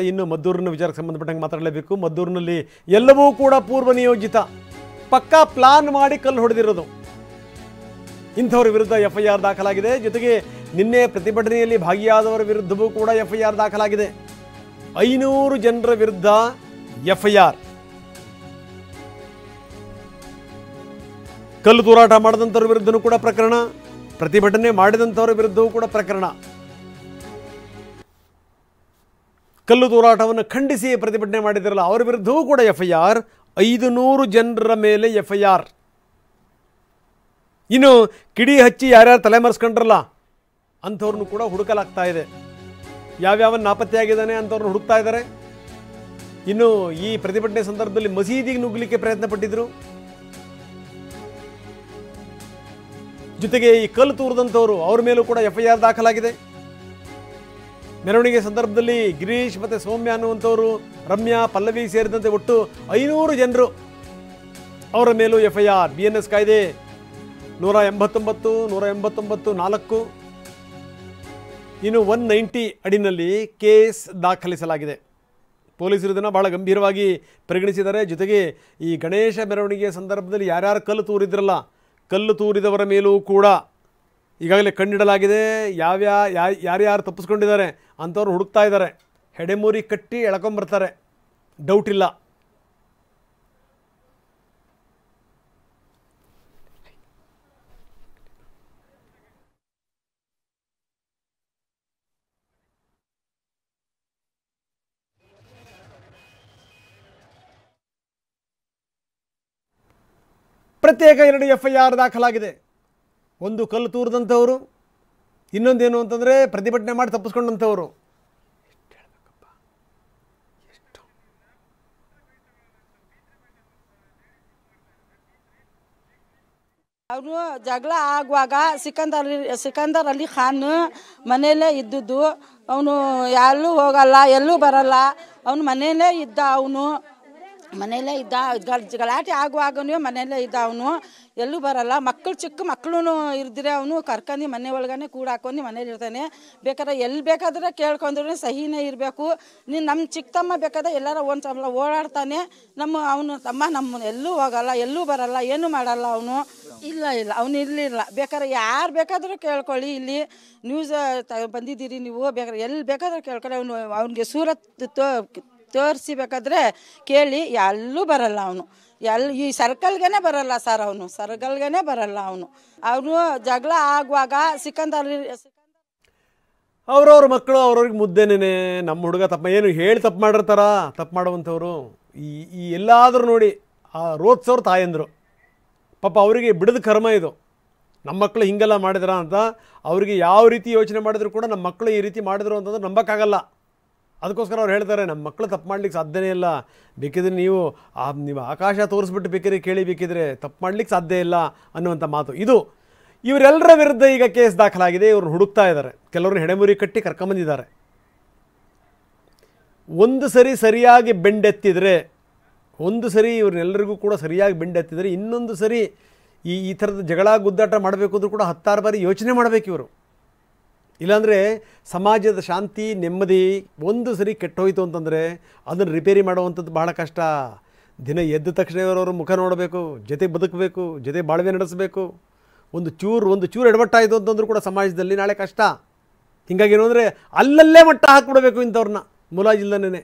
ಇನ್ನು ಮದ್ದೂರಿನ ವಿಚಾರಕ್ಕೆ ಸಂಬಂಧಪಟ್ಟಂಗೆ ಮಾತಾಡಲೇಬೇಕು. ಮದ್ದೂರಿನಲ್ಲಿ ಎಲ್ಲವೂ ಕೂಡ ಪೂರ್ವ ನಿಯೋಜಿತ, ಪಕ್ಕಾ ಪ್ಲಾನ್ ಮಾಡಿ ಕಲ್ಲು ಹೊಡೆದಿರೋದು. ಇಂಥವರ ವಿರುದ್ಧ ಎಫ್ಐಆರ್ ದಾಖಲಾಗಿದೆ. ಜೊತೆಗೆ ನಿನ್ನೆ ಪ್ರತಿಭಟನೆಯಲ್ಲಿ ಭಾಗಿಯಾದವರ ವಿರುದ್ಧವೂ ಕೂಡ ಎಫ್ಐಆರ್ ದಾಖಲಾಗಿದೆ. 500 ಜನರ ವಿರುದ್ಧ ಎಫ್ಐಆರ್. ಕಲ್ಲು ತೂರಾಟ ಮಾಡಿದಂಥವ್ರ ವಿರುದ್ಧನೂ ಕೂಡ ಪ್ರಕರಣ, ಪ್ರತಿಭಟನೆ ಮಾಡಿದಂಥವರ ವಿರುದ್ಧವೂ ಕೂಡ ಪ್ರಕರಣ. ಕಲ್ಲು ತೂರಾಟವನ್ನು ಖಂಡಿಸಿ ಪ್ರತಿಭಟನೆ ಮಾಡಿದಿರಲ್ಲ ಅವರ ವಿರುದ್ಧವೂ ಕೂಡ ಎಫ್ಐಆರ್. 500 ಜನರ ಮೇಲೆ ಎಫ್ಐಆರ್. ಇನ್ನು ಕಿಡಿ ಹಚ್ಚಿ ಯಾರ್ಯಾರು ತಲೆಮರೆಸ್ಕೊಂಡ್ರಲ್ಲ ಅಂಥವ್ರನ್ನು ಕೂಡ ಹುಡುಕಲಾಗ್ತಾ ಇದೆ. ಯಾವ್ಯಾವ ನಾಪತ್ತೆಯಾಗಿದ್ದಾನೆ ಅಂಥವ್ರನ್ನ ಹುಡುಕ್ತಾ ಇದ್ದಾರೆ. ಇನ್ನು ಈ ಪ್ರತಿಭಟನೆ ಸಂದರ್ಭದಲ್ಲಿ ಮಸೀದಿಗೆ ನುಗ್ಗಲಿಕ್ಕೆ ಪ್ರಯತ್ನ ಪಟ್ಟಿದ್ರು. ಜೊತೆಗೆ ಈ ಕಲ್ಲು ತೂರದಂಥವ್ರು ಅವ್ರ ಮೇಲೂ ಕೂಡ ಎಫ್ಐಆರ್ ದಾಖಲಾಗಿದೆ. ಮೆರವಣಿಗೆ ಸಂದರ್ಭದಲ್ಲಿ ಗಿರೀಶ್ ಮತ್ತು ಸೌಮ್ಯ ಅನ್ನುವಂಥವರು, ರಮ್ಯಾ, ಪಲ್ಲವಿ ಸೇರಿದಂತೆ ಒಟ್ಟು 500 ಜನರು ಅವರ ಮೇಲೂ ಎಫ್ಐಆರ್. BNS ಕಾಯ್ದೆ 189, 189 4, ಇನ್ನು 190 ಅಡಿನಲ್ಲಿ ಕೇಸ್ ದಾಖಲಿಸಲಾಗಿದೆ. ಪೊಲೀಸರು ಇದನ್ನು ಬಹಳ ಗಂಭೀರವಾಗಿ ಪರಿಗಣಿಸಿದ್ದಾರೆ. ಜೊತೆಗೆ ಈ ಗಣೇಶ ಮೆರವಣಿಗೆಯ ಸಂದರ್ಭದಲ್ಲಿ ಯಾರ್ಯಾರು ಕಲ್ಲು ತೂರಿದ್ರಲ್ಲ, ಕಲ್ಲು ತೂರಿದವರ ಮೇಲೂ ಕೂಡ ಈಗಾಗಲೇ ಕಂಡಿಡಲಾಗಿದೆ. ಯಾರ್ಯಾರು ತಪ್ಪಿಸ್ಕೊಂಡಿದ್ದಾರೆ ಅಂಥವ್ರು ಹುಡುಕ್ತಾ ಇದ್ದಾರೆ. ಹೆಡೆಮೂರಿ ಕಟ್ಟಿ ಎಳ್ಕೊಂಬರ್ತಾರೆ, ಡೌಟ್ ಇಲ್ಲ. ಪ್ರತ್ಯೇಕ 2 ಎಫ್ಐಆರ್ ದಾಖಲಾಗಿದೆ. ಒಂದು ಕಲ್ಲು ತೂರಿದಂಥವರು, ಇನ್ನೊಂದೇನು ಅಂತಂದರೆ ಪ್ರತಿಭಟನೆ ಮಾಡಿ ತಪ್ಪಿಸ್ಕೊಂಡಂಥವರು. ಅವನು ಜಗಳ ಆಗುವಾಗ ಸಿಕಂದರ್ ಅಲಿ ಖಾನ್ ಮನೆಯಲ್ಲೇ ಇದ್ದದ್ದು. ಅವನು ಎಲ್ಲೂ ಹೋಗಲ್ಲ, ಎಲ್ಲೂ ಬರಲ್ಲ. ಅವನು ಮನೆಯಲ್ಲೇ ಇದ್ದ. ಅವನು ಮನೆಯಲ್ಲೇ ಇದ್ದ. ಗಲಾಟೆ ಆಗುವಾಗನೂ ಮನೆಯಲ್ಲೇ ಇದ್ದ. ಅವನು ಎಲ್ಲೂ ಬರಲ್ಲ. ಮಕ್ಕಳು, ಚಿಕ್ಕ ಮಕ್ಕಳು ಇರ್ದಿರೆ ಅವನು ಕರ್ಕೊಂಡು ಮನೆ ಒಳಗನೆ ಕೂಡ ಹಾಕೊಂಡು ಮನೇಲಿ ಇರ್ತಾನೆ. ಬೇಕಾದ್ರೆ ಎಲ್ಲಿ ಬೇಕಾದ್ರೆ ಕೇಳ್ಕೊಂಡ್ರೆ ಸಹಿನೇ ಇರಬೇಕು. ನಮ್ಮ ಚಿಕ್ಕ ತಮ್ಮ ಬೇಕಾದ್ರೆ ಎಲ್ಲಾರ ಒಂದು ಸಲ ಓಡಾಡ್ತಾನೆ. ಅವನು ತಮ್ಮ ನಮ್ಮ ಎಲ್ಲೂ ಹೋಗಲ್ಲ, ಎಲ್ಲೂ ಬರಲ್ಲ, ಏನೂ ಮಾಡಲ್ಲ. ಅವನು ಇಲ್ಲ ಅವನು ಇರಲಿಲ್ಲ. ಬೇಕಾದ್ರೆ ಯಾರು ಬೇಕಾದರೂ ಕೇಳ್ಕೊಳ್ಳಿ, ಇಲ್ಲಿ ನ್ಯೂಸ್ ಬಂದಿದ್ದೀರಿ ನೀವು, ಬೇಕಾದ್ರೆ ಎಲ್ಲಿ ಬೇಕಾದ್ರೆ ಕೇಳ್ಕೊಳ್ಳಿ. ಅವನಿಗೆ ಸೂರತ್ ತೋರಿಸಿ ಬೇಕಾದ್ರೆ ಕೇಳಿ, ಎಲ್ಲೂ ಬರಲ್ಲ ಅವನು. ಈ ಸರ್ಕಲ್ಗೆ ಬರಲ್ಲ ಸರ್, ಅವನು ಸರ್ಕಲ್ಗೆ ಬರಲ್ಲ. ಅವನು ಜಗಳ ಆಗುವಾಗ ಅವ್ರವ್ರ ಮಕ್ಕಳು ಅವ್ರವ್ರಿಗೆ ಮುದ್ದೆನೇ. ನಮ್ಮ ಹುಡುಗ ಏನು ಹೇಳಿ ತಪ್ಪು ಮಾಡಿರ್ತಾರ. ತಪ್ಪು ಮಾಡುವಂಥವ್ರು ಈ ಎಲ್ಲಾದರೂ ನೋಡಿ ರೋದ್ಸವ್ರ ತಾಯಂದರು ಪಾಪ ಅವರಿಗೆ ಬಿಡದ ಕರ್ಮ ಇದು. ನಮ್ಮ ಮಕ್ಕಳು ಹಿಂಗೆಲ್ಲ ಮಾಡಿದ್ರ ಅಂತ ಅವರಿಗೆ ಯಾವ ರೀತಿ ಯೋಚನೆ ಮಾಡಿದ್ರು ಕೂಡ ನಮ್ಮ ಮಕ್ಕಳು ಈ ರೀತಿ ಮಾಡಿದ್ರು ಅಂತಂದ್ರೆ ನಂಬಕ್ಕಾಗಲ್ಲ. ಅದಕ್ಕೋಸ್ಕರ ಅವ್ರು ಹೇಳ್ತಾರೆ, ನಮ್ಮ ಮಕ್ಕಳು ತಪ್ಪು ಮಾಡ್ಲಿಕ್ಕೆ ಸಾಧ್ಯನೇ ಇಲ್ಲ. ಬೇಕಿದ್ರೆ ನೀವು ಆಕಾಶ ತೋರಿಸ್ಬಿಟ್ಟು ಬೇಕಿದ್ರೆ ಕೇಳಿ, ಬೇಕಿದ್ರೆ ತಪ್ಪು ಮಾಡ್ಲಿಕ್ಕೆ ಸಾಧ್ಯ ಇಲ್ಲ ಅನ್ನುವಂಥ ಮಾತು ಇದು. ಇವರೆಲ್ಲರ ವಿರುದ್ಧ ಈಗ ಕೇಸ್ ದಾಖಲಾಗಿದೆ. ಇವ್ರನ್ನ ಹುಡುಕ್ತಾ ಇದ್ದಾರೆ. ಕೆಲವ್ರನ್ನ ಹೆಡೆಮುರಿ ಕಟ್ಟಿ ಕರ್ಕೊಂಬಂದಿದ್ದಾರೆ. ಒಂದು ಸರಿ ಸರಿಯಾಗಿ ಬೆಂಡೆತ್ತಿದ್ರೆ, ಒಂದು ಸರಿ ಇವ್ರನ್ನೆಲ್ಲರಿಗೂ ಕೂಡ ಸರಿಯಾಗಿ ಬೆಂಡೆತ್ತಿದ್ರೆ, ಇನ್ನೊಂದು ಸರಿ ಈ ಥರದ ಜಗಳ ಗುದ್ದಾಟ ಮಾಡಬೇಕು ಅಂದ್ರೂ ಕೂಡ 10 ಬಾರಿ ಯೋಚನೆ ಮಾಡಬೇಕು ಇವರು. ಇಲ್ಲಾಂದರೆ ಸಮಾಜದ ಶಾಂತಿ ನೆಮ್ಮದಿ ಒಂದು ಸರಿ ಕೆಟ್ಟೋಯ್ತು ಅಂತಂದರೆ ಅದನ್ನು ರಿಪೇರಿ ಮಾಡುವಂಥದ್ದು ಬಹಳ ಕಷ್ಟ. ದಿನ ಎದ್ದ ತಕ್ಷಣ ಇವರವ್ರ ಮುಖ ನೋಡಬೇಕು, ಜೊತೆ ಬದುಕಬೇಕು, ಜೊತೆ ಬಾಳ್ವೆ ನಡೆಸಬೇಕು. ಒಂದು ಚೂರು ಎಡವಟ್ಟಾಯಿತು ಅಂತಂದ್ರೂ ಕೂಡ ಸಮಾಜದಲ್ಲಿ ನಾಳೆ ಕಷ್ಟ. ಹೀಗಾಗಿ ಏನು ಅಂದರೆ ಅಲ್ಲಲ್ಲೇ ಮಟ್ಟ ಹಾಕಿಬಿಡಬೇಕು ಇಂಥವ್ರನ್ನ ಮುಲಾಜಿಲ್ಲನೇ.